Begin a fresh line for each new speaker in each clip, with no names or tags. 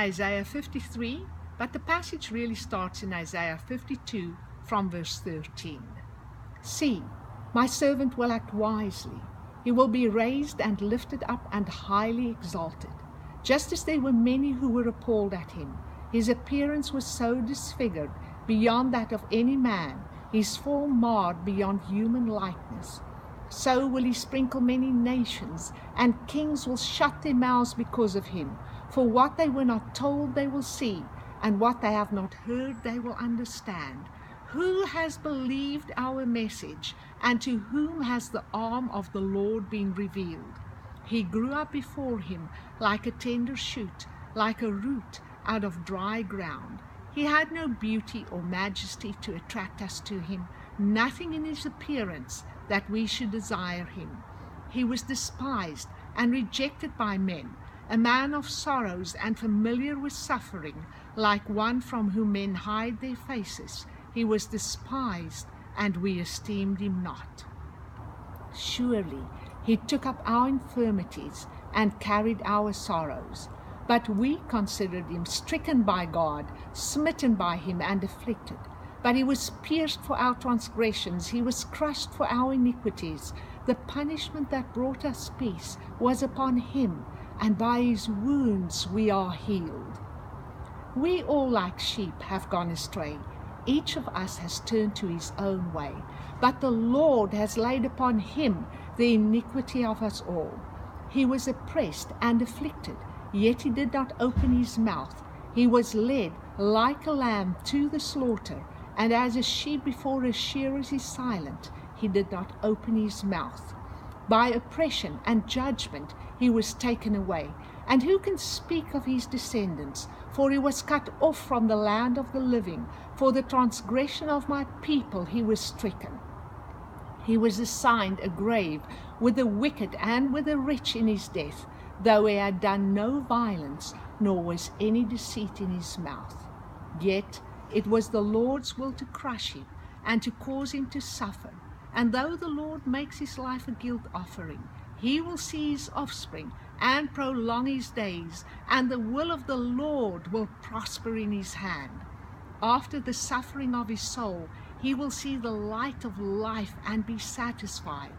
Isaiah 53, but the passage really starts in Isaiah 52 from verse 13. See, my servant will act wisely. He will be raised and lifted up and highly exalted. Just as there were many who were appalled at him, his appearance was so disfigured beyond that of any man, his form marred beyond human likeness. So will he sprinkle many nations, and kings will shut their mouths because of him. For what they were not told they will see, and what they have not heard they will understand. Who has believed our message, and to whom has the arm of the Lord been revealed? He grew up before him like a tender shoot, like a root out of dry ground. He had no beauty or majesty to attract us to him, nothing in his appearance that we should desire him. He was despised and rejected by men, a man of sorrows and familiar with suffering, like one from whom men hide their faces. He was despised, and we esteemed him not. Surely he took up our infirmities and carried our sorrows. But we considered him stricken by God, smitten by him, and afflicted. But he was pierced for our transgressions, he was crushed for our iniquities. The punishment that brought us peace was upon him, and by his wounds we are healed. We all like sheep have gone astray. Each of us has turned to his own way. But the Lord has laid upon him the iniquity of us all. He was oppressed and afflicted, yet he did not open his mouth. He was led like a lamb to the slaughter, and as a sheep before a shearers is silent, he did not open his mouth. By oppression and judgment he was taken away. And who can speak of his descendants? For he was cut off from the land of the living. For the transgression of my people he was stricken. He was assigned a grave with the wicked and with the rich in his death, though he had done no violence, nor was any deceit in his mouth. Yet it was the Lord's will to crush him, and to cause him to suffer. And though the Lord makes his life a guilt offering, he will see his offspring, and prolong his days, and the will of the Lord will prosper in his hand. After the suffering of his soul, he will see the light of life and be satisfied.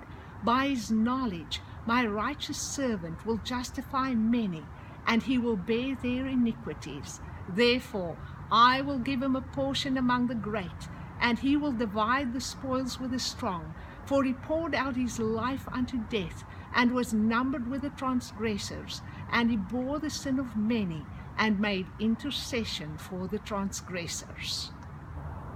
By his knowledge, my righteous servant will justify many, and he will bear their iniquities. Therefore, I will give him a portion among the great, and he will divide the spoils with the strong. For he poured out his life unto death, and was numbered with the transgressors, and he bore the sin of many, and made intercession for the transgressors.